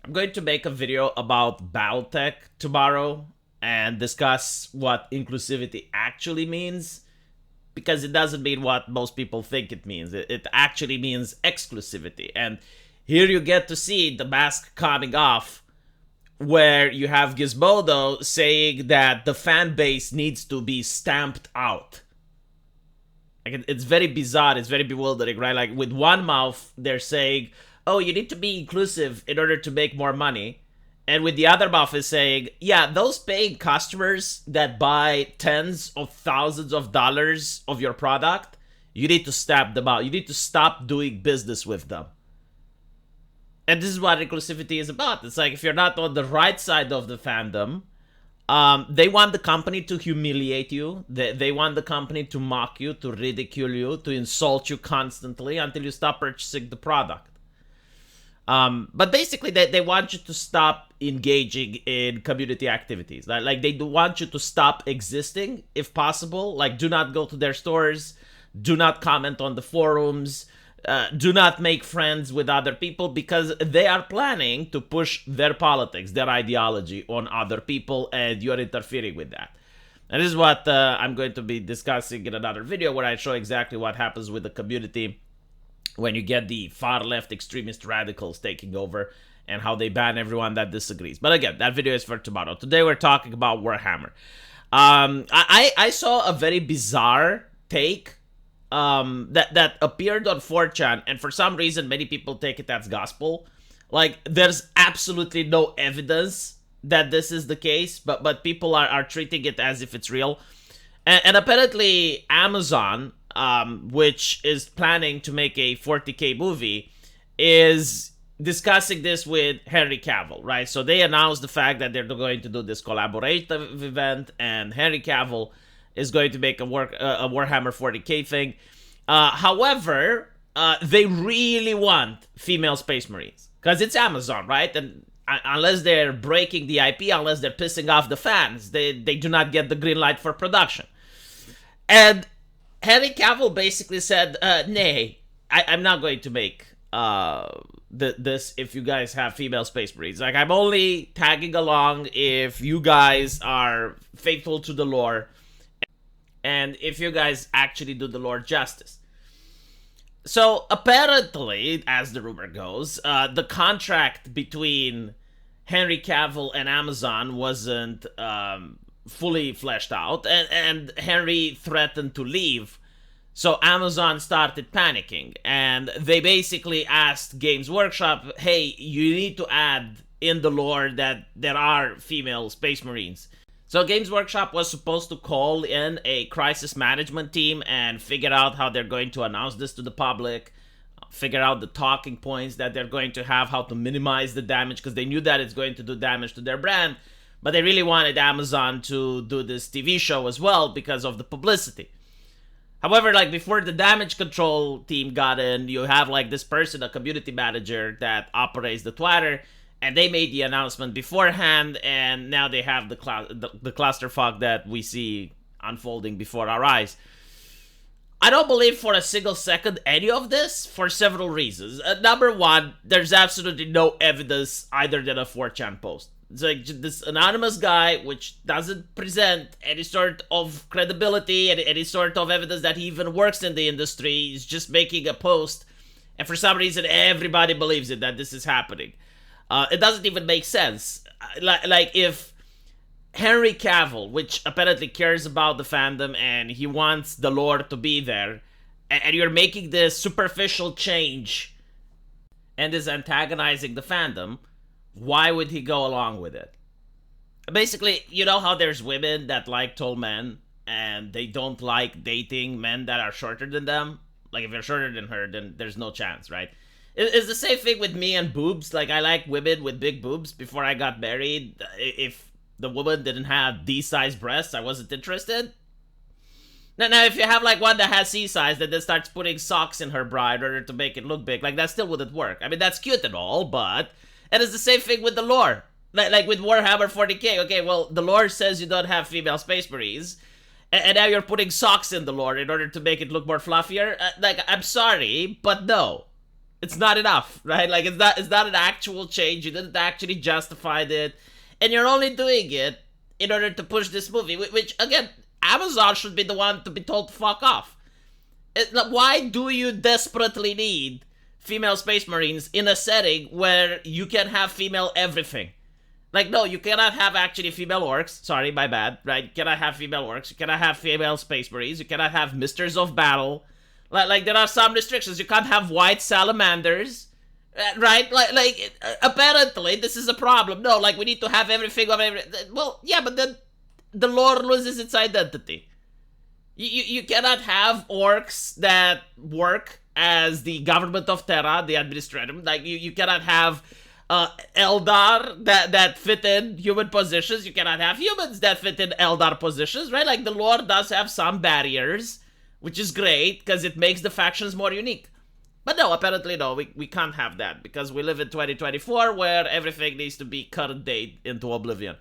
I'm going to make a video about Battletech tomorrow and discuss what inclusivity actually means, because it doesn't mean what most people think it means. It actually means exclusivity. And here you get to see the mask coming off, where you have Gizmodo saying that the fan base needs to be stamped out. Like, it's very bizarre, it's very bewildering, right? Like, with one mouth, they're saying, oh, you need to be inclusive in order to make more money. And with the other mouth is saying, yeah, those paying customers that buy tens of thousands of dollars of your product, you need to stamp them out. You need to stop doing business with them. And this is what inclusivity is about. It's like, if you're not on the right side of the fandom, they want the company to humiliate you. They want the company to mock you, to ridicule you, to insult you constantly until you stop purchasing the product. But basically, they want you to stop engaging in community activities. Like, they do want you to stop existing, if possible. Like, do not go to their stores. Do not comment on the forums. Do not make friends with other people, because they are planning to push their politics, their ideology on other people, and you're interfering with that. And this is what I'm going to be discussing in another video, where I show exactly what happens with the community when you get the far-left extremist radicals taking over, and how they ban everyone that disagrees. But again, that video is for tomorrow. Today we're talking about Warhammer. I saw a very bizarre take that appeared on 4chan, and for some reason many people take it as gospel. Like, there's absolutely no evidence that this is the case, but people are treating it as if it's real. And apparently Amazon, which is planning to make a 40K movie, is discussing this with Henry Cavill, right? So they announced the fact that they're going to do this collaborative event, and Henry Cavill is going to make a Warhammer 40K thing. However, they really want female Space Marines, because it's Amazon, right? And unless they're breaking the IP, unless they're pissing off the fans, they do not get the green light for production. And Henry Cavill basically said, nay, I'm not going to make this if you guys have female Space Marines. Like, I'm only tagging along if you guys are faithful to the lore, and if you guys actually do the lore justice. So apparently, as the rumor goes, the contract between Henry Cavill and Amazon wasn't fully fleshed out, and Henry threatened to leave. So Amazon started panicking, and they basically asked Games Workshop, hey, you need to add in the lore that there are female Space Marines. So Games Workshop was supposed to call in a crisis management team and figure out how they're going to announce this to the public, figure out the talking points that they're going to have, how to minimize the damage, because they knew that it's going to do damage to their brand, but they really wanted Amazon to do this TV show as well because of the publicity. However, like, before the damage control team got in, you have like this person, a community manager that operates the Twitter, and they made the announcement beforehand, and now they have the clusterfuck that we see unfolding before our eyes. I don't believe for a single second any of this, for several reasons. Number one, there's absolutely no evidence either than a 4chan post. It's like this anonymous guy, which doesn't present any sort of credibility, any sort of evidence that he even works in the industry. He's just making a post, and for some reason everybody believes it, that this is happening. It doesn't even make sense. Like, if Henry Cavill, which apparently cares about the fandom and he wants the lore to be there, and you're making this superficial change and is antagonizing the fandom, why would he go along with it? Basically, you know how there's women that like tall men and they don't like dating men that are shorter than them? Like, if you're shorter than her, then there's no chance, right? It's the same thing with me and boobs. Like, I like women with big boobs. Before I got married, if the woman didn't have D-size breasts, I wasn't interested. Now, if you have like one that has C-size that then starts putting socks in her bra in order to make it look big, like, that still wouldn't work. I mean, that's cute and all, but... And it's the same thing with the lore. Like with Warhammer 40K. Okay, well, the lore says you don't have female Space Marines, and now you're putting socks in the lore in order to make it look more fluffier. Like, I'm sorry, but no. It's not enough, right? Like it's not an actual change. You didn't actually justify it, and you're only doing it in order to push this movie, which again, Amazon should be the one to be told to fuck off. Why do you desperately need female space marines in a setting where you can have female everything? Like, no, you cannot have actually female orcs. Sorry, my bad, right? You cannot have female orcs. You cannot have female space marines. You cannot have misters of battle. Like there are some restrictions. You can't have white salamanders, right? Apparently, this is a problem. No, like, we need to have everything of every... Well, yeah, but then the lore loses its identity. You cannot have orcs that work as the government of Terra, the administratum. Like, you cannot have Eldar that fit in human positions. You cannot have humans that fit in Eldar positions, right? Like, the lore does have some barriers, which is great because it makes the factions more unique. But no, apparently no, we can't have that because we live in 2024 where everything needs to be current date into oblivion.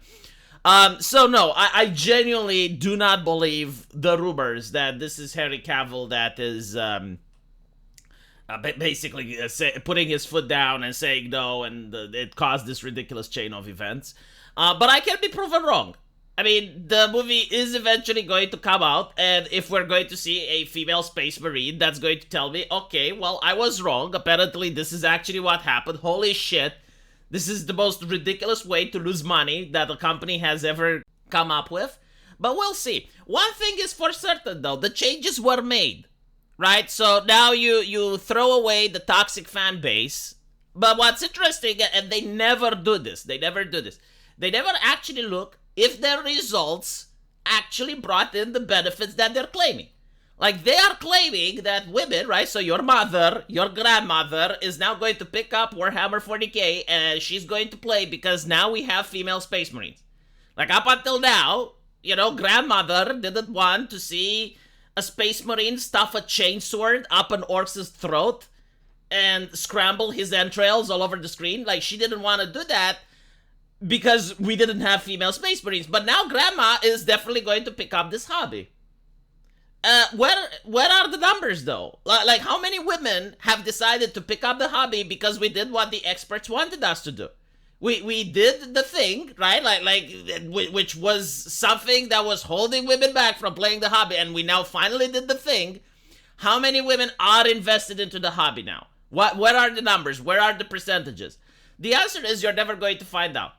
So no, I genuinely do not believe the rumors that this is Henry Cavill that is basically putting his foot down and saying no, and it caused this ridiculous chain of events. But I can be proven wrong. I mean, the movie is eventually going to come out, and if we're going to see a female space marine, that's going to tell me, okay, well, I was wrong. Apparently, this is actually what happened. Holy shit. This is the most ridiculous way to lose money that a company has ever come up with. But we'll see. One thing is for certain, though. The changes were made, right? So now you throw away the toxic fan base. But what's interesting, and they never do this. They never actually look if their results actually brought in the benefits that they're claiming. Like, they are claiming that women, right? So your mother, your grandmother is now going to pick up Warhammer 40k and she's going to play because now we have female space marines. Like, up until now, grandmother didn't want to see a space marine stuff a chainsword up an orc's throat and scramble his entrails all over the screen. Like, she didn't want to do that because we didn't have female space marines. But now grandma is definitely going to pick up this hobby. Where are the numbers, though? Like, how many women have decided to pick up the hobby because we did what the experts wanted us to do? We did the thing, right? Which was something that was holding women back from playing the hobby, and we now finally did the thing. How many women are invested into the hobby now? Where are the numbers? Where are the percentages? The answer is you're never going to find out.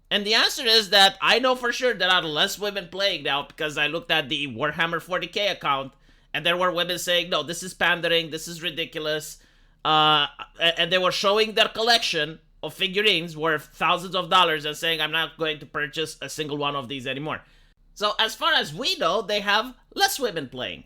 And the answer is that I know for sure there are less women playing now because I looked at the Warhammer 40k account and there were women saying, no, this is pandering, this is ridiculous. And they were showing their collection of figurines worth thousands of dollars and saying, I'm not going to purchase a single one of these anymore. So as far as we know, they have less women playing.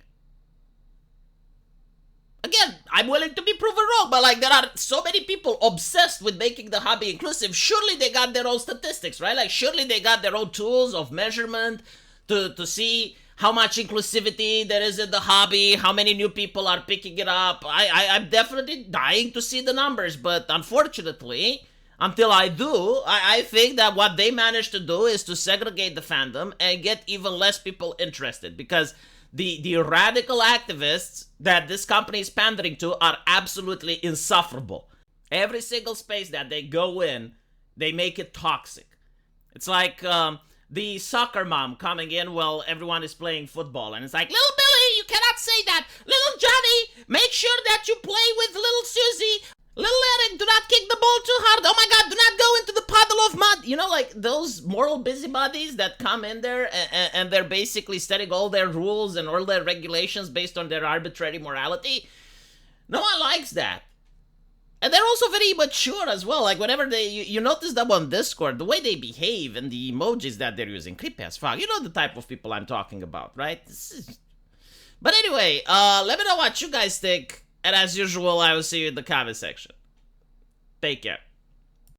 Again, I'm willing to be proven wrong, but like, there are so many people obsessed with making the hobby inclusive. Surely they got their own statistics, right? Like, surely they got their own tools of measurement to see how much inclusivity there is in the hobby, how many new people are picking it up. I'm definitely dying to see the numbers, but unfortunately, until I do, I think that what they managed to do is to segregate the fandom and get even less people interested, because the radical activists that this company is pandering to are absolutely insufferable. Every single space that they go in, they make it toxic. It's like the soccer mom coming in while everyone is playing football, and it's like, little Billy, you cannot say that. Little Johnny, make sure that you play with little Susie. Little Eric, do not kick the ball too hard. Oh my God, do not go into the puddle of mud. Like those moral busybodies that come in there and they're basically setting all their rules and all their regulations based on their arbitrary morality. No one likes that. And they're also very mature as well. Like, whenever you notice them on Discord, the way they behave and the emojis that they're using, creepy as fuck. You know the type of people I'm talking about, right? But anyway, let me know what you guys think. And as usual, I will see you in the comment section. Take care.